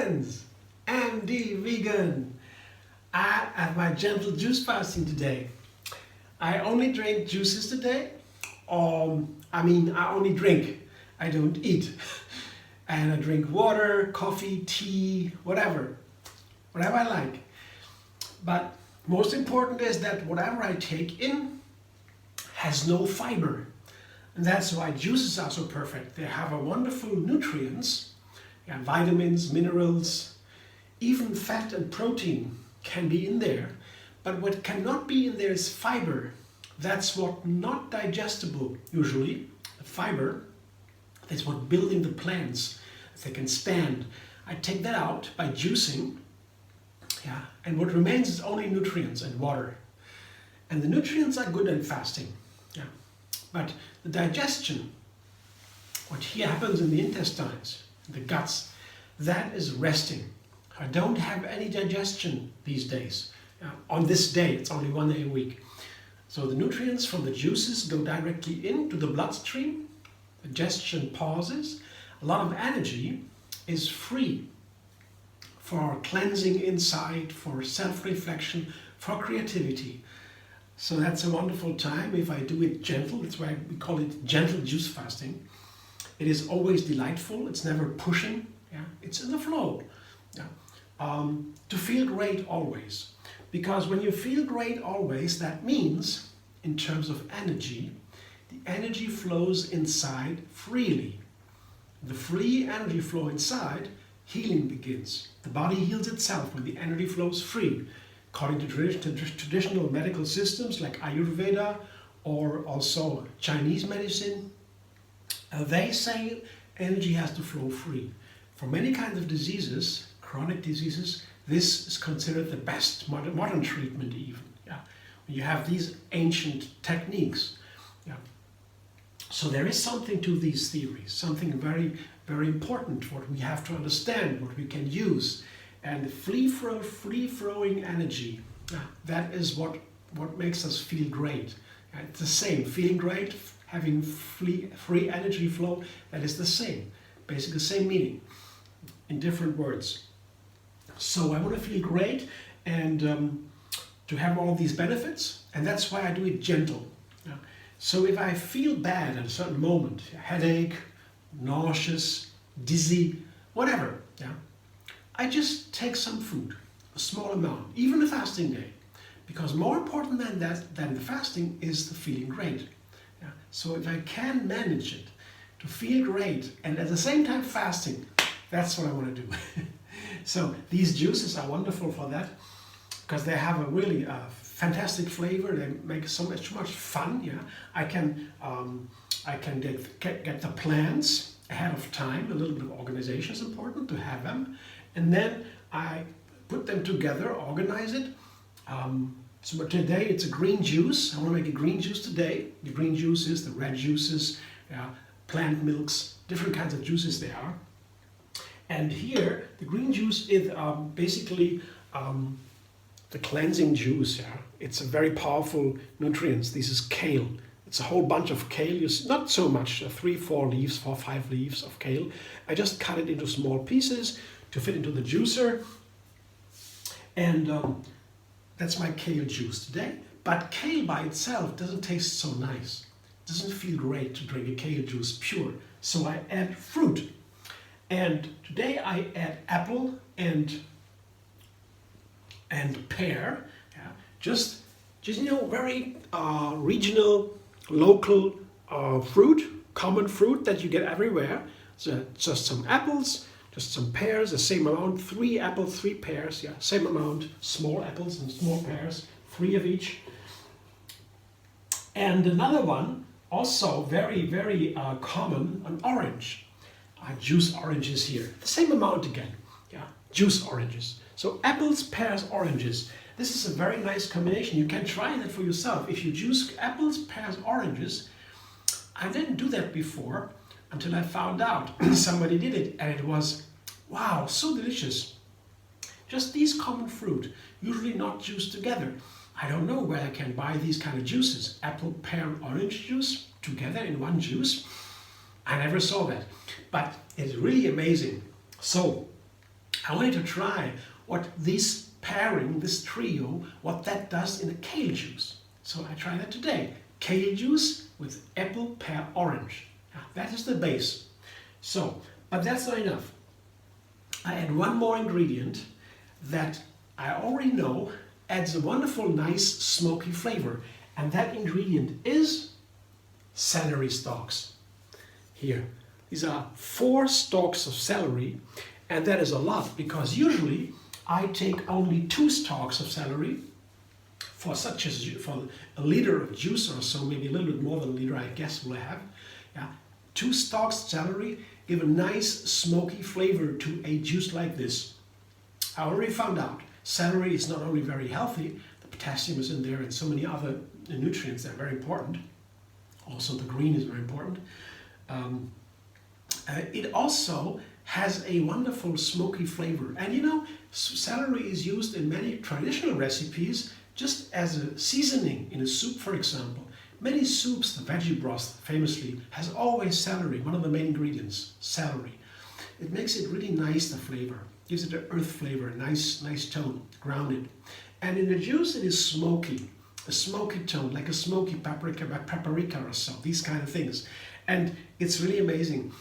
friends, Andy Vegan. I have my gentle juice fasting today. I only drink juices today. I only drink. I don't eat. And I drink water, coffee, tea, whatever I like. But most important is that whatever I take in has no fiber. And that's why juices are so perfect. They have a wonderful nutrients, vitamins, minerals, even fat and protein can be in there. But what cannot be in there is fiber. That's what not digestible usually. The fiber, that's what building the plants, they can stand. I take that out by juicing. And what remains is only nutrients and water. And the nutrients are good in fasting. But the digestion, what here happens in the intestines, the guts, that is resting. I don't have any digestion these days. On this day, it's only 1 day a week. So the nutrients from the juices go directly into the bloodstream. Digestion pauses. A lot of energy is free for cleansing inside, for self-reflection, for creativity. So that's a wonderful time if I do it gentle. That's why we call it gentle juice fasting. It is always delightful. It's never pushing. It's in the flow. To feel great always. Because when you feel great always, that means, in terms of energy, the energy flows inside freely. The free energy flow inside, healing begins. The body heals itself when the energy flows free. According to traditional medical systems like Ayurveda or also Chinese medicine, they say energy has to flow free. For many kinds of diseases, chronic diseases, this is considered the best modern treatment even. When you have these ancient techniques. So there is something to these theories, something very, very important, what we have to understand, what we can use. And the free-flowing energy, that is what makes us feel great. It's the same, feeling great, having free energy flow, that is the same. Basically the same meaning, in different words. So I want to feel great and to have all these benefits, and that's why I do it gentle. So if I feel bad at a certain moment, headache, nauseous, dizzy, whatever, I just take some food, a small amount, even a fasting day. Because more important than that, than the fasting, is the feeling great. So if I can manage it, to feel great, and at the same time fasting, that's what I want to do. So these juices are wonderful for that, because they have a really fantastic flavor. They make so much fun. I can get the plants ahead of time. A little bit of organization is important to have them. And then I put them together, organize it. So today it's a green juice. I want to make a green juice today. The green juices, the red juices, plant milks, different kinds of juices there are. And here, the green juice is basically the cleansing juice. It's a very powerful nutrients. This is kale. It's a whole bunch of kale. Not so much, 4 leaves, 5 leaves of kale. I just cut it into small pieces to fit into the juicer. And that's my kale juice today. But kale by itself doesn't taste so nice. It doesn't feel great to drink a kale juice pure. So I add fruit. And today I add apple and pear. Just very regional, local fruit, common fruit that you get everywhere. So just some apples, just some pears, the same amount, 3 apples, 3 pears, same amount, small apples and small pears, 3 of each. And another one, also very, very common, an orange. I juice oranges here, the same amount again, juice oranges. So apples, pears, oranges. This is a very nice combination. You can try that for yourself. If you juice apples, pears, oranges, I didn't do that before until I found out somebody did it, and it was, wow, so delicious. Just these common fruit, usually not juiced together. I don't know where I can buy these kind of juices. Apple, pear, orange juice together in one juice. I never saw that, but it's really amazing. So I wanted to try what this pairing, this trio, what that does in a kale juice. So I tried that today. Kale juice with apple, pear, orange. That is the base. So, but that's not enough. I add one more ingredient that I already know adds a wonderful, nice, smoky flavor. And that ingredient is celery stalks. Here, these are 4 stalks of celery, and that is a lot because usually I take only 2 stalks of celery for for a liter of juice or so, maybe a little bit more than a liter, I guess we'll have. Yeah, 2 stalks of celery give a nice smoky flavor to a juice like this. I already found out celery is not only very healthy, the potassium is in there and so many other nutrients that are very important. Also the green is very important. It also has a wonderful smoky flavor. And you know, celery is used in many traditional recipes just as a seasoning in a soup, for example. Many soups, the veggie broth famously, has always celery, one of the main ingredients, celery. It makes it really nice, the flavor. Gives it an earth flavor, a nice tone, grounded. And in the juice it is smoky, a smoky tone, like a smoky paprika or so, these kind of things. And it's really amazing.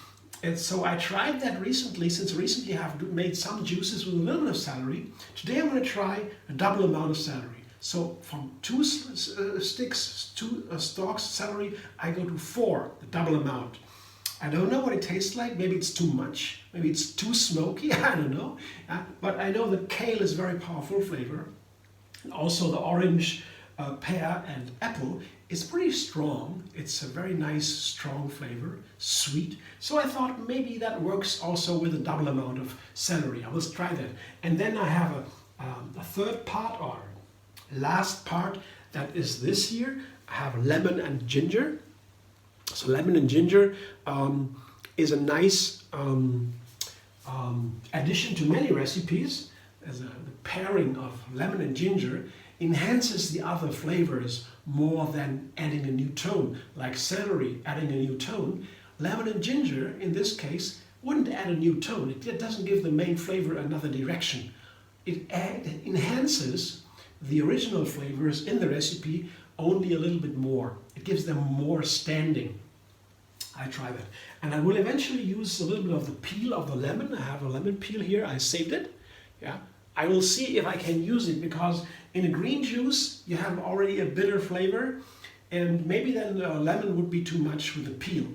And so I tried that recently, since recently I have made some juices with a little bit of celery. Today I'm going to try a double amount of celery. So from 2 sticks, 2 stalks of celery, I go to 4, the double amount. I don't know what it tastes like. Maybe it's too much. Maybe it's too smoky. I don't know. But I know that kale is very powerful flavor. And also the orange, pear and apple is pretty strong. It's a very nice, strong flavor, sweet. So I thought maybe that works also with a double amount of celery. I will try that. And then I have a third part or last part that is this here. I have lemon and ginger. So lemon and ginger is a nice addition to many recipes. As the pairing of lemon and ginger enhances the other flavors more than adding a new tone. Like celery adding a new tone, lemon and ginger in this case wouldn't add a new tone. It doesn't give the main flavor another direction. It enhances the original flavors in the recipe only a little bit more. It gives them more standing. I try that. And I will eventually use a little bit of the peel of the lemon. I have a lemon peel here. I saved it. Yeah. I will see if I can use it because in a green juice you have already a bitter flavor and maybe then lemon would be too much with the peel.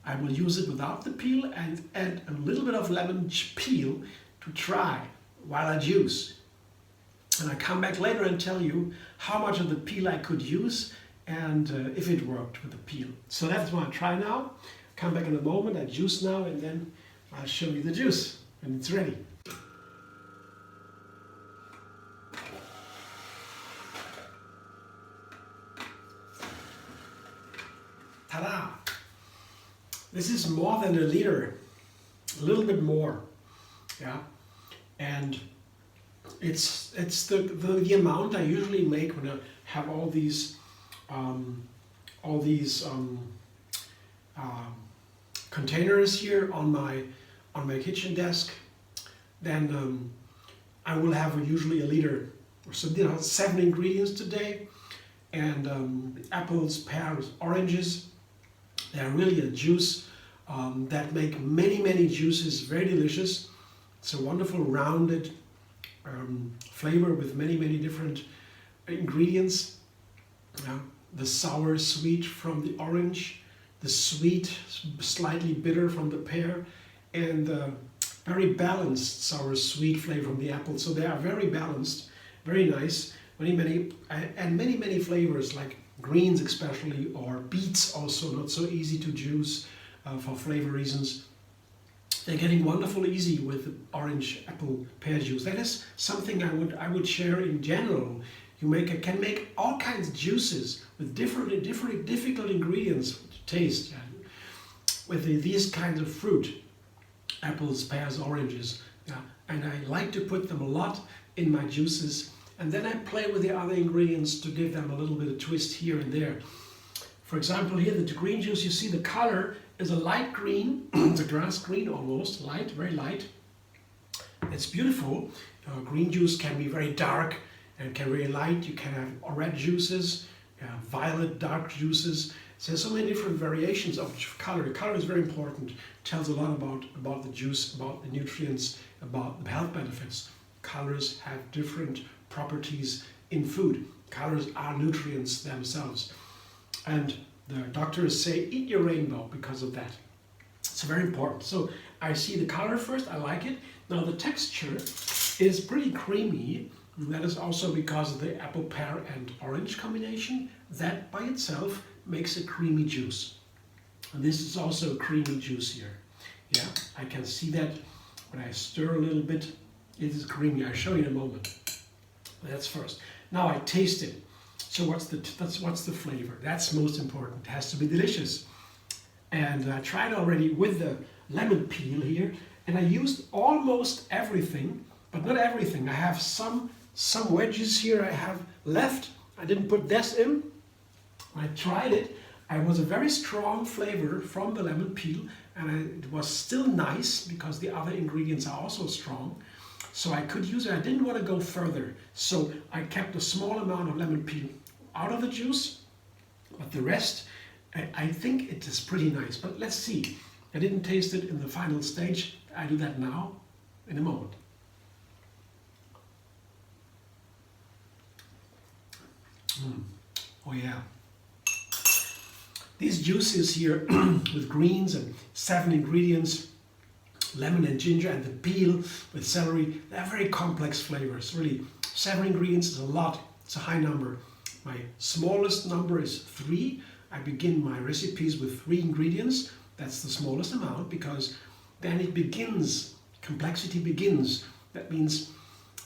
I will use it without the peel and add a little bit of lemon peel to try while I juice. And I come back later and tell you how much of the peel I could use and if it worked with the peel. So that's what I try now. Come back in a moment, I juice now and then I'll show you the juice when it's ready. Ta-da! This is more than a liter, a little bit more, yeah. And it's the amount I usually make when I have all these containers here on my kitchen desk. Then I will have usually a liter. So 7 ingredients today, and apples, pears, oranges. They are really a juice that make many juices very delicious. It's a wonderful rounded flavor with many different ingredients. The sour sweet from the orange, the sweet slightly bitter from the pear, and the very balanced sour sweet flavor from the apple. So they are very balanced, very nice. Many flavors like greens especially, or beets also not so easy to juice for flavor reasons. They're getting wonderful easy with orange, apple, pear juice. That is something I would share in general. You can make all kinds of juices with different difficult ingredients to taste with these kinds of fruit, apples, pears, oranges. Yeah. And I like to put them a lot in my juices. And then I play with the other ingredients to give them a little bit of twist here and there. For example, here the green juice, you see the color is a light green, it's a grass green almost, light, very light. It's beautiful. Green juice can be very dark and can be very light. You can have red juices, violet dark juices. So there's so many different variations of color. The color is very important. It tells a lot about the juice, about the nutrients, about the health benefits. Colors have different properties in food. Colors are nutrients themselves. And the doctors say eat your rainbow because of that. It's very important. So I see the color first, I like it. Now the texture is pretty creamy. That is also because of the apple, pear and orange combination. That by itself makes a creamy juice. And this is also a creamy juice here. Yeah, I can see that when I stir a little bit, it is creamy. I'll show you in a moment. That's first. Now I taste it. So what's the flavor? That's most important. It has to be delicious. And I tried already with the lemon peel here, and I used almost everything, but not everything. I have some wedges here I have left. I didn't put this in. I tried it. It was a very strong flavor from the lemon peel, and it was still nice because the other ingredients are also strong. So I could use it. I didn't want to go further. So I kept a small amount of lemon peel out of the juice, but the rest, I think it is pretty nice. But let's see. I didn't taste it in the final stage. I do that now in a moment. Oh yeah. These juices here with greens and 7 ingredients, lemon and ginger and the peel with celery, they're very complex flavors. Really, 7 ingredients is a lot. It's a high number. My smallest number is 3. I begin my recipes with 3 ingredients. That's the smallest amount because then it begins, complexity begins. That means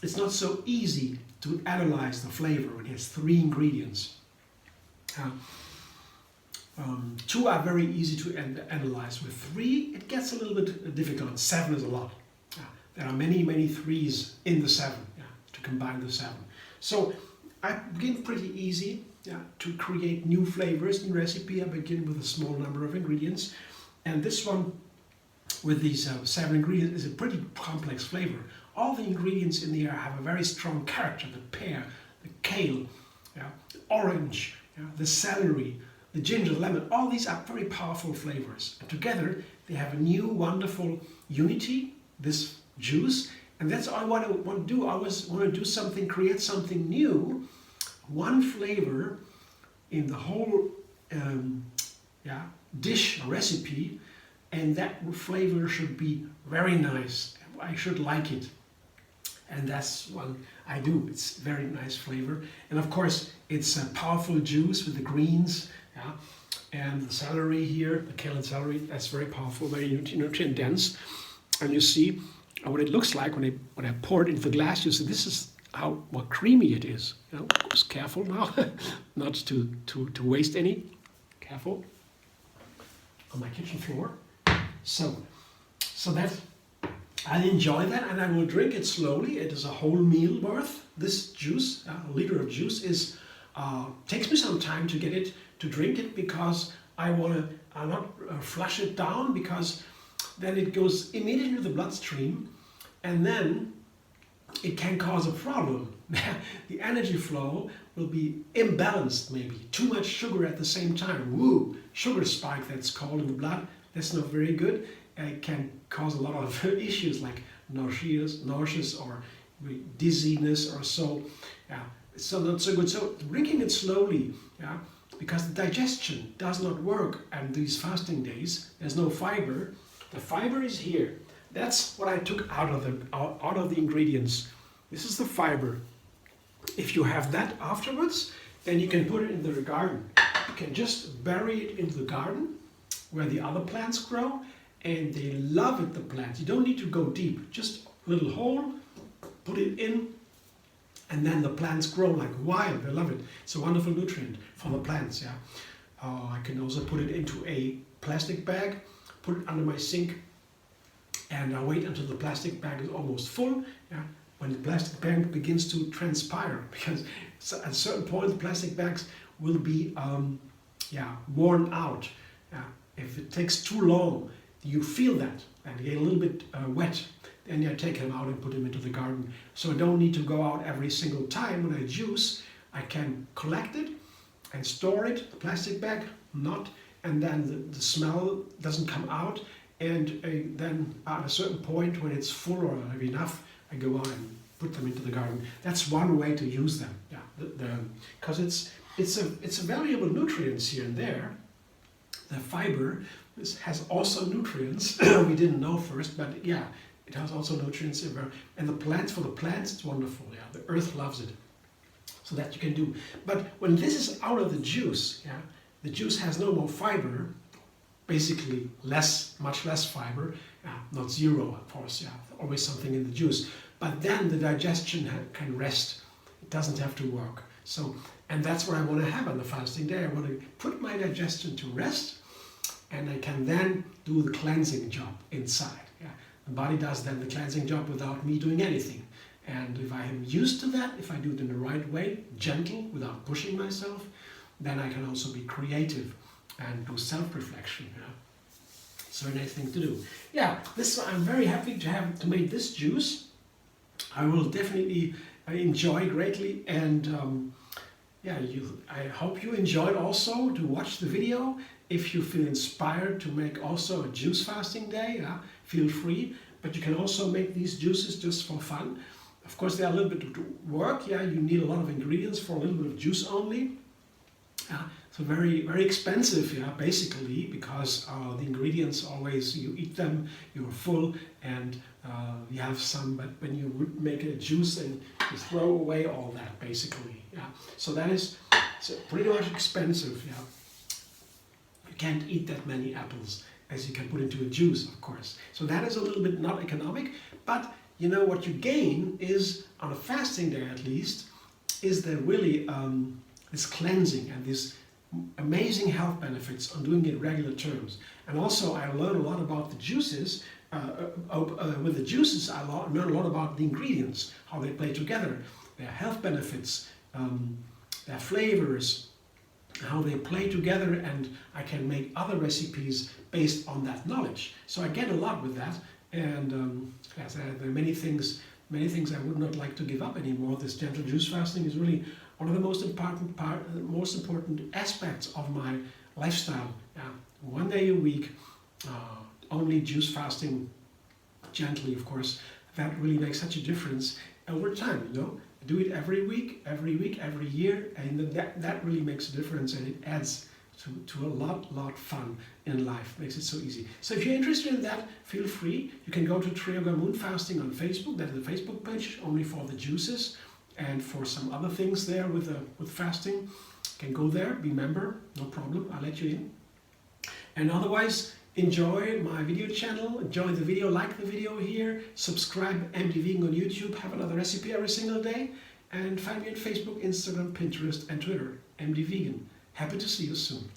it's not so easy to analyze the flavor when it has 3 ingredients. 2 are very easy to analyze. With 3, it gets a little bit difficult. 7 is a lot. There are many 3s in the 7 to combine the 7. So I begin pretty easy to create new flavors, new recipe. I begin with a small number of ingredients. And this one with these 7 ingredients is a pretty complex flavor. All the ingredients in there have a very strong character. The pear, the kale, the orange, the celery, the ginger, the lemon, all these are very powerful flavors. And together they have a new wonderful unity, this juice. And that's all I want to do. I always want to do something, create something new. One flavor in the whole dish or recipe. And that flavor should be very nice. I should like it. And that's what I do. It's very nice flavor. And of course, it's a powerful juice with the greens. And the celery here, the kale and celery, that's very powerful, very nutrient dense. And you see what it looks like when I pour it into the glass. You see this is what creamy it is. Just careful now, not to waste any. Careful. On my kitchen floor. So that I enjoy that, and I will drink it slowly. It is a whole meal worth. This juice, a liter of juice, takes me some time to get it, to drink it, because I want to not flush it down, because then it goes immediately to the bloodstream, and then it can cause a problem. The energy flow will be imbalanced, maybe. Too much sugar at the same time. Woo! Sugar spike, that's called in the blood. That's not very good. It can cause a lot of issues like nauseous or dizziness or so. It's not so good. So drinking it slowly, because the digestion does not work on these fasting days. There's no fiber. The fiber is here. That's what I took out of the ingredients. This is the fiber. If you have that afterwards, then you can put it in the garden. You can just bury it into the garden where the other plants grow, and they love it, the plants. You don't need to go deep. Just a little hole, put it in, and then the plants grow like wild. They love it. It's a wonderful nutrient for the plants. I can also put it into a plastic bag, put it under my sink, and I wait until the plastic bag is almost full. When the plastic bag begins to transpire, because at a certain point the plastic bags will be worn out. If it takes too long, you feel that, and they get a little bit wet, then I take them out and put them into the garden. So I don't need to go out every single time when I juice. I can collect it and store it, the plastic bag, not, and then the smell doesn't come out. And then at a certain point when it's full or have enough, I go out and put them into the garden. That's one way to use them. Yeah, because it's a valuable nutrients here and there. The fiber has also nutrients we didn't know first, but yeah, it has also nutrients in there. And the plants, for the plants, it's wonderful. Yeah, the earth loves it. So that you can do. But when this is out of the juice, yeah, the juice has no more fiber. Basically, much less fiber. Yeah, not zero, of course. Yeah, always something in the juice. But then the digestion can rest. It doesn't have to work. So, and that's what I want to have on the fasting day. I want to put my digestion to rest, and I can then do the cleansing job inside. Yeah, the body does then the cleansing job without me doing anything. And if I am used to that, if I do it in the right way, gentle, without pushing myself, then I can also be creative and do self-reflection. Yeah. So a nice thing to do. Yeah, I'm very happy to make this juice. I will definitely enjoy greatly, and yeah, I hope you enjoyed also to watch the video. If you feel inspired to make also a juice fasting day, yeah, feel free. But you can also make these juices just for fun. Of course, they're a little bit of work. Yeah, you need a lot of ingredients for a little bit of juice only. So very, very expensive, yeah, basically, because the ingredients always, you eat them, you're full, and you have some, but when you would make a juice and you throw away all that, basically, yeah. So that is pretty much expensive, yeah. You can't eat that many apples as you can put into a juice, of course. So that is a little bit not economic, but you know what you gain is, on a fasting day at least, is there really this cleansing and this amazing health benefits on doing it regular terms. And also I learned a lot about the juices. With the juices I learned a lot about the ingredients, how they play together, their health benefits, their flavors, how they play together, and I can make other recipes based on that knowledge. So I get a lot with that, and yes, there are many things I would not like to give up anymore. This gentle juice fasting is really one of the most important aspects of my lifestyle. Yeah. 1 day a week, only juice fasting, gently, of course. That really makes such a difference over time. You know, do it every week, every year, and that really makes a difference, and it adds to a lot fun in life. Makes it so easy. So if you're interested in that, feel free. You can go to Tree Yoga Moon Fasting on Facebook. That is the Facebook page, only for the juices and for some other things there with fasting. You can go there, be a member, no problem. I'll let you in. And otherwise, enjoy my video channel, enjoy the video, like the video here, subscribe MD Vegan on YouTube, have another recipe every single day, and find me on Facebook, Instagram, Pinterest, and Twitter, MD Vegan. Happy to see you soon.